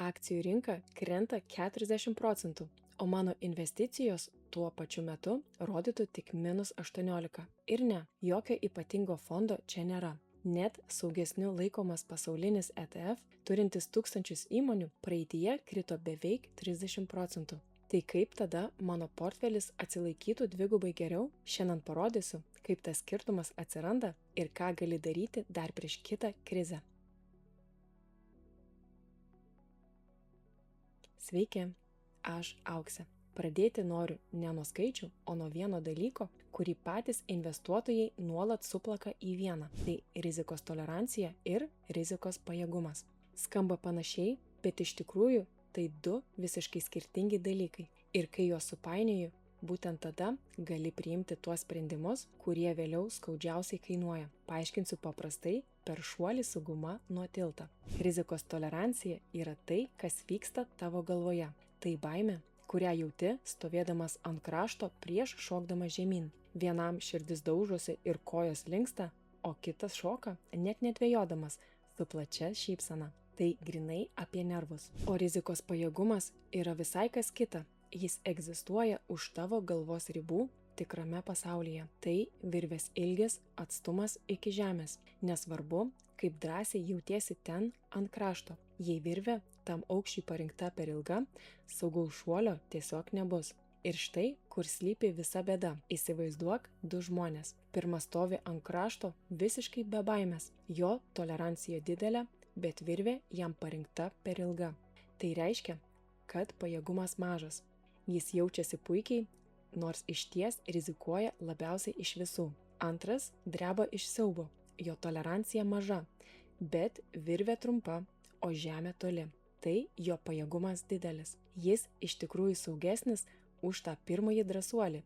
Akcijų rinka krenta 40%, o mano investicijos tuo pačiu metu rodytų tik -18. Ir ne, jokio ypatingo fondo čia nėra. Net saugesniu laikomas pasaulinis ETF, turintis tūkstančius įmonių, praeityje krito beveik 30%. Tai kaip tada mano portfelis atsilaikytų dvigubai geriau? Šiandien parodysiu, kaip tas skirtumas atsiranda ir ką gali daryti dar prieš kitą krizę. Sveiki, aš Auksė. Pradėti noriu ne nuo skaičių, o nuo vieno dalyko, kurį patys investuotojai nuolat suplaka į vieną. Tai rizikos tolerancija ir rizikos pajėgumas. Skamba panašiai, bet iš tikrųjų tai du visiškai skirtingi dalykai. Ir kai juos supainioju, būtent tada gali priimti tuos sprendimus, kurie vėliau skaudžiausiai kainuoja. Paaiškinsiu paprastai per šuolį su guma nuo tilto. Rizikos tolerancija yra tai, kas vyksta tavo galvoje. Tai baimė, kurią jauti stovėdamas ant krašto prieš šokdamas žemyn. Vienam širdis daužosi ir kojos linksta, o kitas šoka net nedvejodamas su plačia šypsena. Tai grinai apie nervus. O rizikos pajėgumas yra visai kas kita. Jis egzistuoja už tavo galvos ribų tikrame pasaulyje. Tai virvės ilgis, atstumas iki žemės. Nesvarbu, kaip drąsiai jautiesi ten ant krašto. Jei virvė tam aukščiui parinkta per ilga, saugaus šuolio tiesiog nebus. Ir štai, kur slypi visa bėda. Įsivaizduok du žmonės. Pirmas stovi ant krašto visiškai be baimės. Jo tolerancija didelė, bet virvė jam parinkta per ilga. Tai reiškia, kad pajėgumas mažas. Jis jaučiasi puikiai, nors išties rizikuoja labiausiai iš visų. Antras dreba iš siaubo. Jo tolerancija maža, bet virvė trumpa, o žemė toli. Tai jo pajėgumas didelis. Jis iš tikrųjų saugesnis už tą pirmąjį drąsuolį,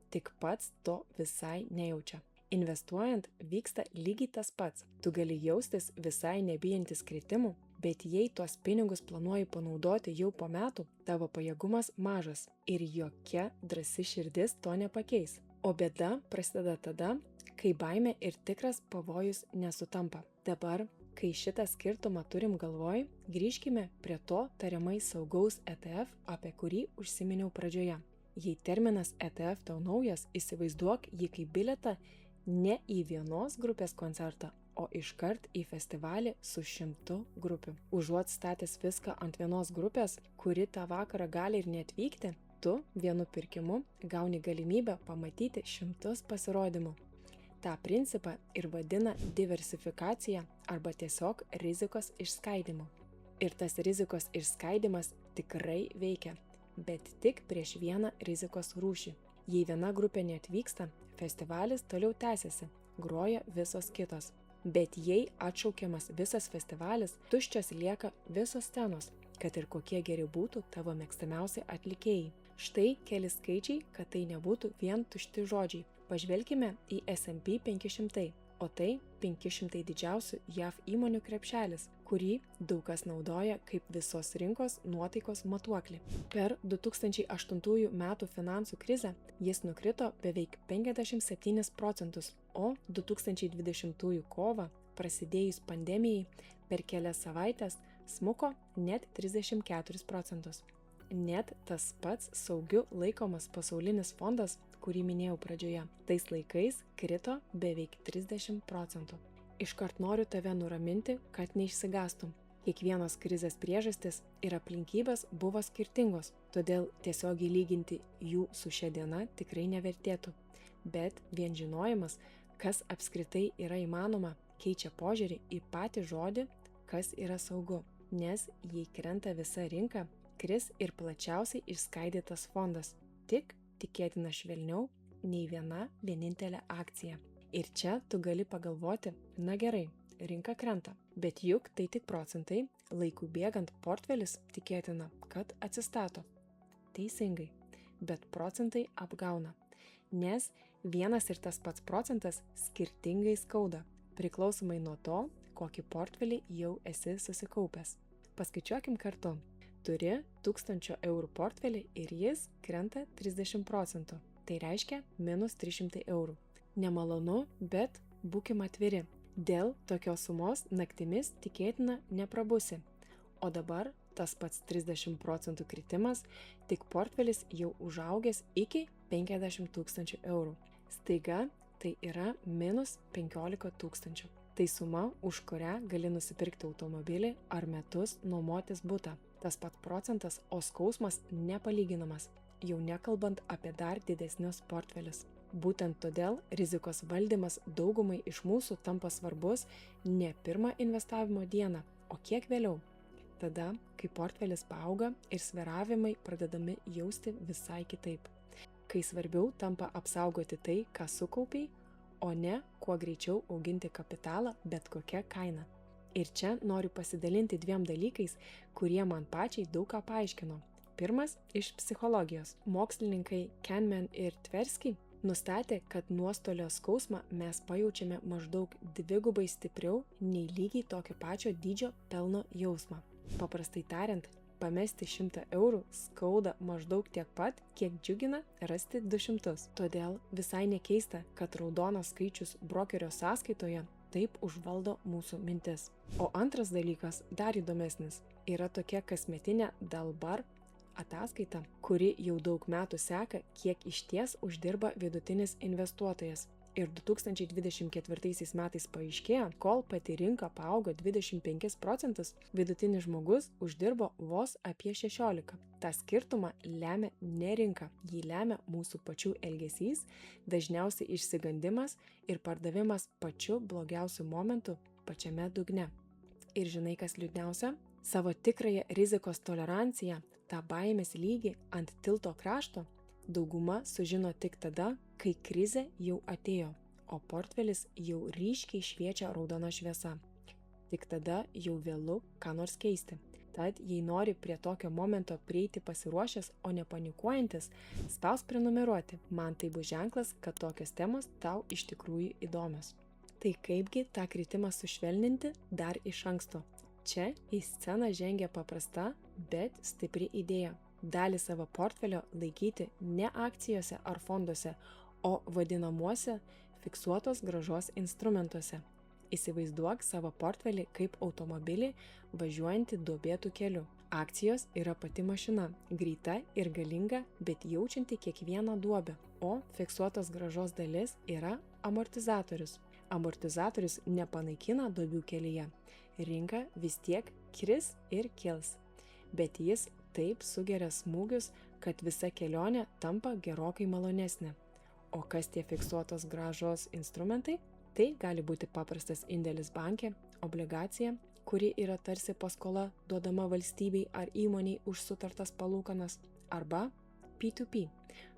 tik pats to visai nejaučia. Investuojant vyksta lygiai tas pats. Tu gali jaustis visai nebijantis kritimų, bet jei tuos pinigus planuoji panaudoti jau po metų, tavo pajėgumas mažas ir jokia drąsi širdis to nepakeis. O bėda prasideda tada, kai baimė ir tikras pavojus nesutampa. Dabar, kai šitą skirtumą turim galvoj, grįžkime prie to tariamai saugaus ETF, apie kurį užsiminiau pradžioje. Jei terminas ETF tau naujas, įsivaizduok jį kaip bilietą ne į vienos grupės koncertą, o iškart į festivalį su 100 grupių. Užuot statęs viską ant vienos grupės, kuri tą vakarą gali ir neatvykti, tu vienu pirkimu gauni galimybę pamatyti 100 pasirodymų. Ta principą ir vadina diversifikacija arba tiesiog rizikos išskaidimu. Ir tas rizikos išskaidimas tikrai veikia, bet tik prieš vieną rizikos rūšį. Jei viena grupė neatvyksta, festivalis toliau tęsiasi, groja visos kitos. Bet jei atšaukiamas visas festivalis, tuščios lieka visos scenos, kad ir kokie geri būtų tavo mėgstamiausi atlikėjai. Štai keli skaičiai, kad tai nebūtų vien tušti žodžiai. Pažvelkime į S&P 500, o tai 500 didžiausių JAV įmonių krepšelis, kurį daug kas naudoja kaip visos rinkos nuotaikos matuoklį. Per 2008 metų finansų krizę jis nukrito beveik 57%, o 2020 kovą, prasidėjus pandemijai, per kelias savaitės smuko net 34%. Net tas pats saugiu laikomas pasaulinis fondas, kurį minėjau pradžioje, tais laikais krito beveik 30%. Iškart noriu tave nuraminti, kad neišsigastum. Kiekvienos krizės priežastis ir aplinkybės buvo skirtingos, todėl tiesiogiai lyginti jų su šia diena tikrai nevertėtų. Bet vien žinojimas, kas apskritai yra įmanoma, keičia požiūrį į patį žodį, kas yra saugu. Nes jei krenta visa rinka, kris ir plačiausiai išskaidytas fondas. Tik tikėtina švelniau nei viena vienintelė akcija. Ir čia tu gali pagalvoti, na gerai, rinka krenta, bet juk tai tik procentai, laikui bėgant portfelis tikėtina, kad atsistato. Teisingai, bet procentai apgauna, nes vienas ir tas pats procentas skirtingai skauda, priklausomai nuo to, kokį portfelį jau esi susikaupęs. Paskaičiuokim kartu. Turi 1000 eurų portfelį ir jis krenta 30%. Tai reiškia minus 300 eurų. Nemalonu, bet būkim atviri. Dėl tokios sumos naktimis tikėtina neprabusi. O dabar tas pats 30% kritimas, tik portfelis jau užaugęs iki 50 000 eurų. Staiga tai yra minus 15 000. Tai suma, už kurią gali nusipirkti automobilį ar metus nuomotis butą. Tas pat procentas, o skausmas nepalyginamas, jau nekalbant apie dar didesnius portfelius. Būtent todėl rizikos valdymas daugumai iš mūsų tampa svarbus ne pirmą investavimo dieną, o kiek vėliau. Tada, kai portfelis paauga ir svyravimai pradedami jausti visai kitaip. Kai svarbiau tampa apsaugoti tai, ką sukaupiai, o ne kuo greičiau auginti kapitalą bet kokia kaina. Ir čia noriu pasidalinti 2 dalykais, kurie man pačiai daug ką paaiškino. Pirmas iš psichologijos. Mokslininkai Kahneman ir Tversky nustatė, kad nuostolio skausmą mes pajaučiame maždaug 2 stipriau nei lygiai tokio pačio dydžio pelno jausmą. Paprastai tariant, pamesti 100 eurų skauda maždaug tiek pat, kiek džiugina rasti 200. Todėl visai nekeista, kad raudonas skaičius brokerio sąskaitoje taip užvaldo mūsų mintis. O antras dalykas, dar įdomesnis, yra tokia kasmetinė Dalbar ataskaita, kuri jau daug metų seka, kiek išties uždirba vidutinis investuotojas. Ir 2024 metais paaiškėjo, kol pati rinka paaugo 25%, vidutinis žmogus uždirbo vos apie 16%. Ta skirtumą lemia ne rinka, jį lemia mūsų pačių elgesys, dažniausiai išsigandimas ir pardavimas pačiu blogiausiu momentu pačiame dugne. Ir žinai, kas liūdniausia? Savo tikrąją rizikos toleranciją, tą baimės lygį ant tilto krašto, dauguma sužino tik tada, kai krizė jau atėjo, o portfelis jau ryškiai šviečia raudona šviesa. Tik tada jau vėlu ką nors keisti. Tad, jei nori prie tokio momento prieiti pasiruošęs, o ne panikuojantis, spausk prenumeruoti. Man tai bus ženklas, kad tokios temos tau iš tikrųjų įdomios. Tai kaipgi tą kritimą sušvelninti dar iš anksto? Čia į sceną žengia paprasta, bet stipri idėja. Dalį savo portfelio laikyti ne akcijose ar fonduose, o vadinamuose fiksuotos grąžos instrumentuose. Įsivaizduok savo portfelį kaip automobilį važiuojantį duobėtų keliu. Akcijos yra pati mašina, greita ir galinga, bet jaučianti kiekvieną duobę, o fiksuotos grąžos dalis yra amortizatorius. Amortizatorius nepanaikina duobių kelyje. Rinka vis tiek kris ir kils, bet jis taip sugeria smūgius, kad visa kelionė tampa gerokai malonesnė. O kas tie fiksuotos grąžos instrumentai? Tai gali būti paprastas indėlis banke, obligacija, kuri yra tarsi paskola duodama valstybei ar įmoniai už sutartas palūkanas, arba P2P,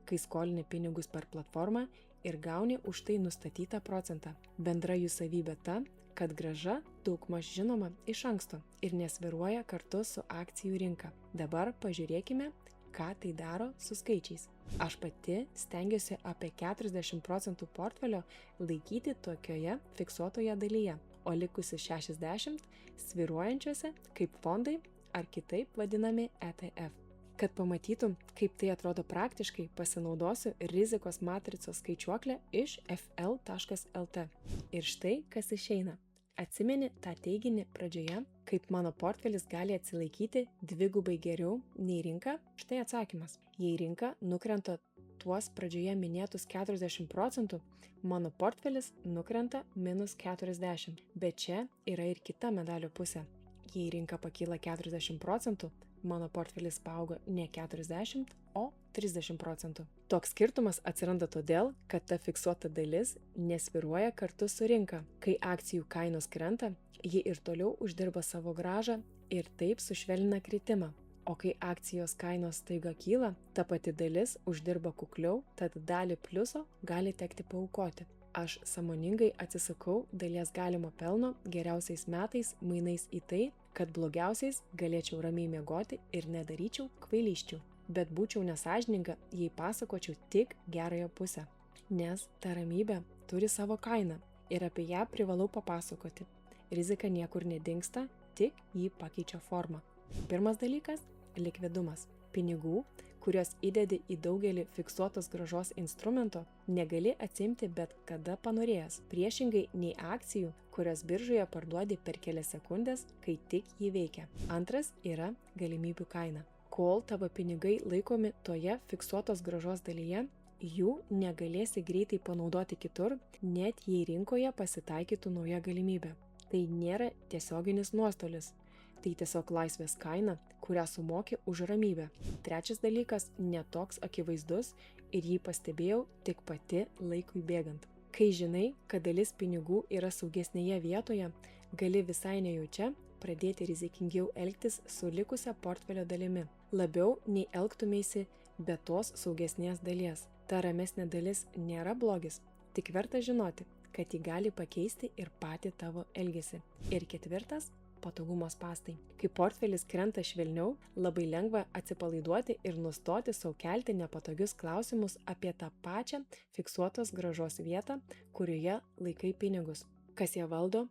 kai skolini pinigus per platformą ir gauni už tai nustatytą procentą. Bendra jų savybė ta, kad grąža daugmaž žinoma iš anksto ir nesvyruoja kartu su akcijų rinka. Dabar pažiūrėkime, ką tai daro su skaičiais. Aš pati stengiuosi apie 40% portfelio laikyti tokioje fiksuotoje dalyje, o likusi 60% svyruojančiose kaip fondai ar kitaip vadinami ETF. Kad pamatytum, kaip tai atrodo praktiškai, pasinaudosiu rizikos matricos skaičiuoklę iš fl.lt. Ir štai, kas išeina. Atsimeni tą teiginį pradžioje, kaip mano portfelis gali atsilaikyti 2 geriau nei rinka? Štai atsakymas. Jei rinka nukrenta tuos pradžioje minėtus 40%, mano portfelis nukrenta minus 40%. Bet čia yra ir kita medalio pusė. Jei rinka pakyla 40%, mano portfelis paauga ne 40%, o 30%. Toks skirtumas atsiranda todėl, kad ta fiksuota dalis nesvyruoja kartu su rinka. Kai akcijų kainos krenta, ji ir toliau uždirba savo grąžą ir taip sušvelnina kritimą. O kai akcijos kainos staiga kyla, ta pati dalis uždirba kukliau, tad dalį pliuso gali tekti paaukoti. Aš sąmoningai atsisakau dalies galimo pelno geriausiais metais mainais į tai, kad blogiausiais galėčiau ramiai miegoti ir nedaryčiau kvailysčių. Bet būčiau nesąžininga, jei pasakočiau tik gerąją pusę. Nes ta ramybė turi savo kainą ir apie ją privalau papasakoti. Rizika niekur nedingsta, tik jį pakeičia formą. Pirmas dalykas – likvidumas. Pinigų, kurios įdedi į daugelį fiksuotos grąžos instrumento, negali atsiimti bet kada panorėjęs, priešingai nei akcijų, kurias biržoje parduodi per kelias sekundės, kai tik jį veikia. Antras yra galimybių kaina. Kol tavo pinigai laikomi toje fiksuotos grąžos dalyje, jų negalėsi greitai panaudoti kitur, net jei rinkoje pasitaikytų nauja galimybė. Tai nėra tiesioginis nuostolis. Tai tiesiog laisvės kaina, kurią sumoki už ramybę. Trečias dalykas netoks akivaizdus ir jį pastebėjau tik pati laikui bėgant. Kai žinai, kad dalis pinigų yra saugesnėje vietoje, gali visai nejučia pradėti rizikingiau elgtis su likusia portfelio dalimi. Labiau nei elgtumėsi be tos saugesnės dalies. Ta ramesnė dalis nėra blogis, tik verta žinoti, kad ji gali pakeisti ir patį tavo elgesį. Ir ketvirtas – patogumo spąstai. Kai portfelis krenta švelniau, labai lengva atsipalaiduoti ir nustoti sau kelti nepatogius klausimus apie tą pačią fiksuotos grąžos vietą, kurioje laikai pinigus. Kas ją valdo?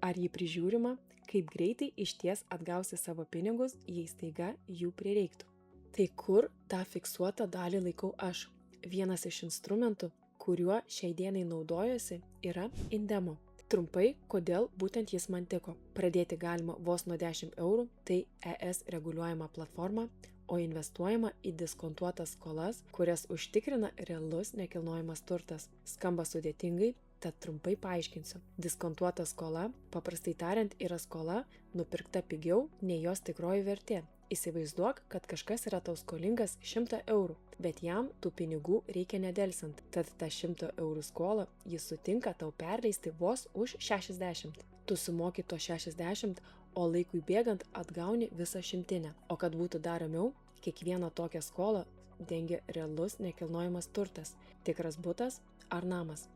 Ar jį prižiūrima? Kaip greitai išties atgausi savo pinigus, jei staiga jų prireiktų? Tai kur tą fiksuotą dalį laikau aš? Vienas iš instrumentų, kuriuo šiai dienai naudojuosi, yra Indemo. Trumpai, kodėl būtent jis man tiko. Pradėti galima vos nuo 10 eurų, tai ES reguliuojama platforma, o investuojama į diskontuotas skolas, kurias užtikrina realus nekilnojamas turtas. Skamba sudėtingai, tad trumpai paaiškinsiu. Diskontuota skola, paprastai tariant, yra skola nupirkta pigiau nei jos tikroji vertė. Įsivaizduok, kad kažkas yra tau skolingas 100 eurų, bet jam tų pinigų reikia nedelsant. Tad tą 100 eurų skolą jis sutinka tau perleisti vos už 60. Tu sumoki to 60, o laikui bėgant atgauni visą 100. O kad būtų dar ramiau, kiekvieną tokią skolą dengia realus nekilnojamas turtas, tikras butas ar namas.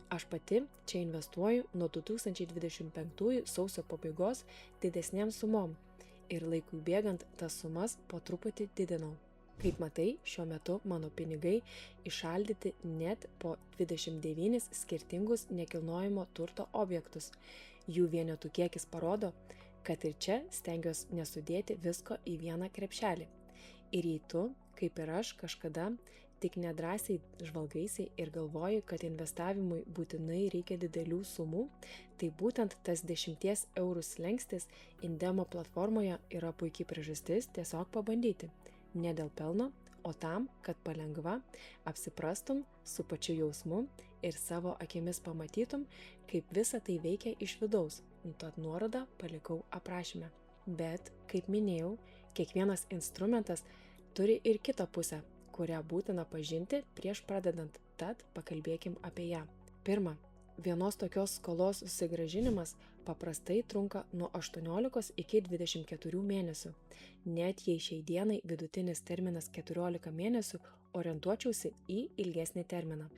Aš pati čia investuoju nuo 2025 sausio pabaigos didesnėm sumom. Ir laikui bėgant tas sumas po truputį didinau. Kaip matai, šiuo metu mano pinigai įšaldyti net po 29 skirtingus nekilnojamo turto objektus. Jų vienetų kiekis parodo, kad ir čia stengiuosi nesudėti visko į vieną krepšelį. Ir jei tu, kaip ir aš kažkada, tik nedrąsiai žvalgaisi ir galvoji, kad investavimui būtinai reikia didelių sumų, tai būtent tas 10 eurų slengstis Indemo platformoje yra puikiai priežastis tiesiog pabandyti. Ne dėl pelno, o tam, kad palengva apsiprastum su pačiu jausmu ir savo akimis pamatytum, kaip visa tai veikia iš vidaus. Tad nuorodą palikau aprašyme. Bet, kaip minėjau, kiekvienas instrumentas turi ir kitą pusę, kurią būtina pažinti prieš pradedant, tad pakalbėkim apie ją. Pirma, vienos tokios skolos susigrąžinimas paprastai trunka nuo 18 iki 24 mėnesių. Net jei šiai dienai vidutinis terminas 14 mėnesių, orientuočiausi į ilgesnį terminą.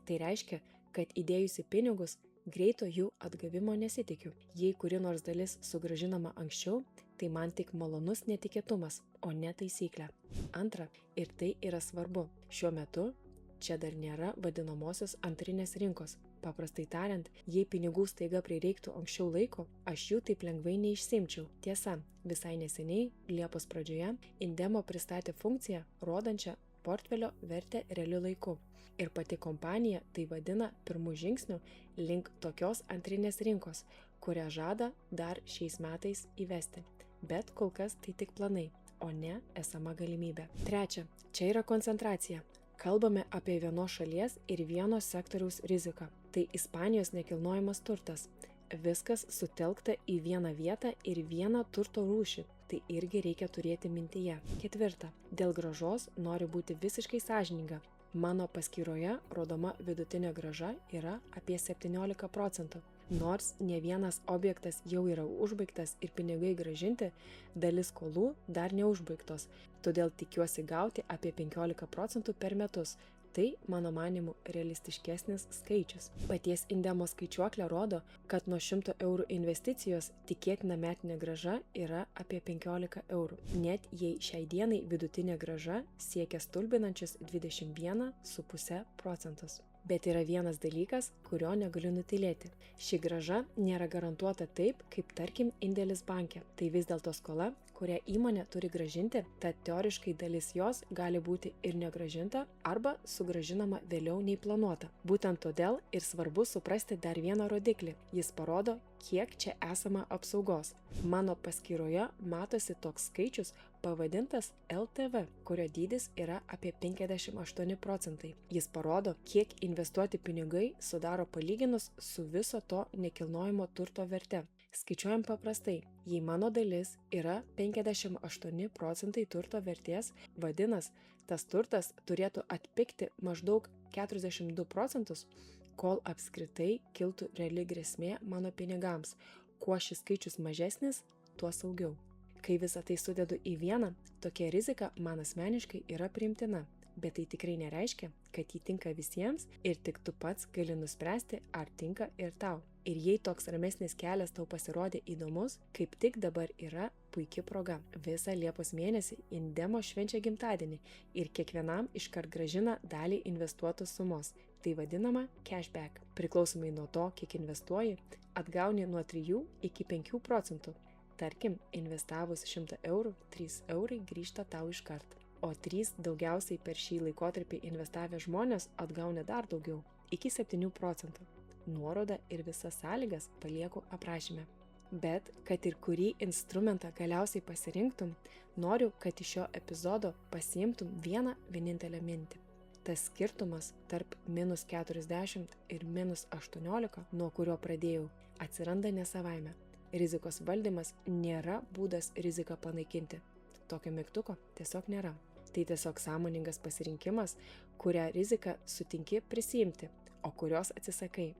Tai reiškia, kad įdėjusi pinigus, greito jų atgavimo nesitikiu. Jei kuri nors dalis sugrąžinama anksčiau, tai man tik malonus netikėtumas, o ne taisyklė. Antra, ir tai yra svarbu, šiuo metu čia dar nėra vadinamosios antrinės rinkos. Paprastai tariant, jei pinigų staiga prireiktų anksčiau laiko, aš jų taip lengvai neišsiimčiau. Tiesa, visai neseniai, Liepos pradžioje, Indemo pristatė funkciją, rodančią portfelio vertę realiu laiku. Ir pati kompanija tai vadina pirmų žingsnių link tokios antrinės rinkos, kurią žada dar šiais metais įvesti. Bet kol kas tai tik planai, o ne esama galimybė. Trečia, čia yra koncentracija. Kalbame apie vienos šalies ir vieno sektoriaus riziką. Tai Ispanijos nekilnojamas turtas. Viskas sutelkta į vieną vietą ir vieną turto rūšį. Tai irgi reikia turėti mintyje. Ketvirta, dėl grąžos noriu būti visiškai sąžininga. Mano paskyroje rodoma vidutinė grąža yra apie 17%. Nors ne vienas objektas jau yra užbaigtas ir pinigai grąžinti, dalis skolų dar neužbaigtos, todėl tikiuosi gauti apie 15% per metus. Tai, mano manimu, realistiškesnis skaičius. Paties Indemo skaičiuoklė rodo, kad nuo 100 eurų investicijos tikėtina metinė grąža yra apie 15 eurų. Net jei šiai dienai vidutinė grąža siekia stulbinančius 21,5%. Bet yra vienas dalykas, kurio negaliu nutylėti. Ši grąža nėra garantuota taip, kaip tarkim indėlis banke. Tai vis dėlto skola, kurią įmonė turi grąžinti, tad teoriškai dalis jos gali būti ir negrąžinta arba sugrąžinama vėliau nei planuota. Būtent todėl ir svarbu suprasti dar vieną rodiklį. Jis parodo, kiek čia esama apsaugos. Mano paskyroje matosi toks skaičius pavadintas LTV, kurio dydis yra apie 58 procentai. Jis parodo, kiek investuoti pinigai sudaro palyginus su viso to nekilnojamo turto verte. Skaičiuojam paprastai, jei mano dalis yra 58 procentai turto vertės, vadinas, tas turtas turėtų atpigti maždaug 42 procentus, kol apskritai kiltų reali grėsmė mano pinigams. Kuo šis skaičius mažesnis, tuo saugiau. Kai visą tai sudedu į vieną, tokia rizika man asmeniškai yra priimtina, bet tai tikrai nereiškia, kad ji tinka visiems ir tik tu pats gali nuspręsti, ar tinka ir tau. Ir jei toks ramesnis kelias tau pasirodė įdomus, kaip tik dabar yra puikia proga. Visą Liepos mėnesį Indemo švenčia gimtadienį ir kiekvienam iškart grąžina dalį investuotos sumos. Tai vadinama cashback. Priklausomai nuo to, kiek investuoji, atgauni nuo 3 iki 5 procentų. Tarkim, investavus 100 eurų, 3 eurai grįžta tau iškart. O 3 daugiausiai per šį laikotarpį investavę žmonės atgauna dar daugiau, iki 7 procentų. Nuorodą ir visas sąlygas palieku aprašyme. Bet, kad ir kurį instrumentą galiausiai pasirinktum, noriu, kad iš šio epizodo pasiimtum vieną vienintelę mintį. Tas skirtumas tarp -40 ir -18, nuo kurio pradėjau, atsiranda ne savaime. Rizikos valdymas nėra būdas riziką panaikinti. Tokio mygtuko tiesiog nėra. Tai tiesiog sąmoningas pasirinkimas, kurią riziką sutinki prisiimti, o kurios atsisakai.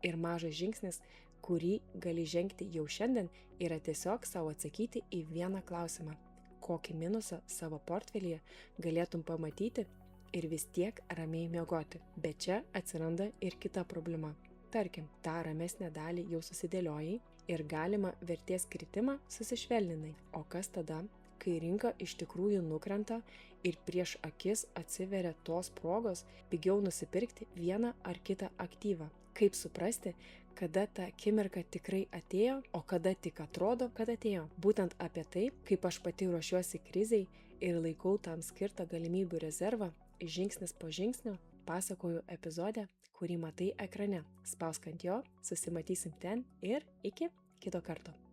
Ir mažas žingsnis, kurį gali žengti jau šiandien, yra tiesiog savo atsakyti į vieną klausimą. Kokį minusą savo portfelyje galėtum pamatyti ir vis tiek ramiai miegoti. Bet čia atsiranda ir kita problema. Tarkim, tą ramesnę dalį jau susidėliojai ir galima vertės kritimą susišvelninai. O kas tada, kai rinka iš tikrųjų nukrenta ir prieš akis atsiveria tos progos pigiau nusipirkti vieną ar kitą aktyvą? Kaip suprasti, kada ta akimirka tikrai atėjo, o kada tik atrodo, kad atėjo? Būtent apie tai, kaip aš pati ruošiuosi krizei ir laikau tam skirtą galimybių rezervą, žingsnis po žingsnio, pasakoju epizode, kurį matai ekrane. Spausk ant jo, susimatysim ten ir iki kito karto.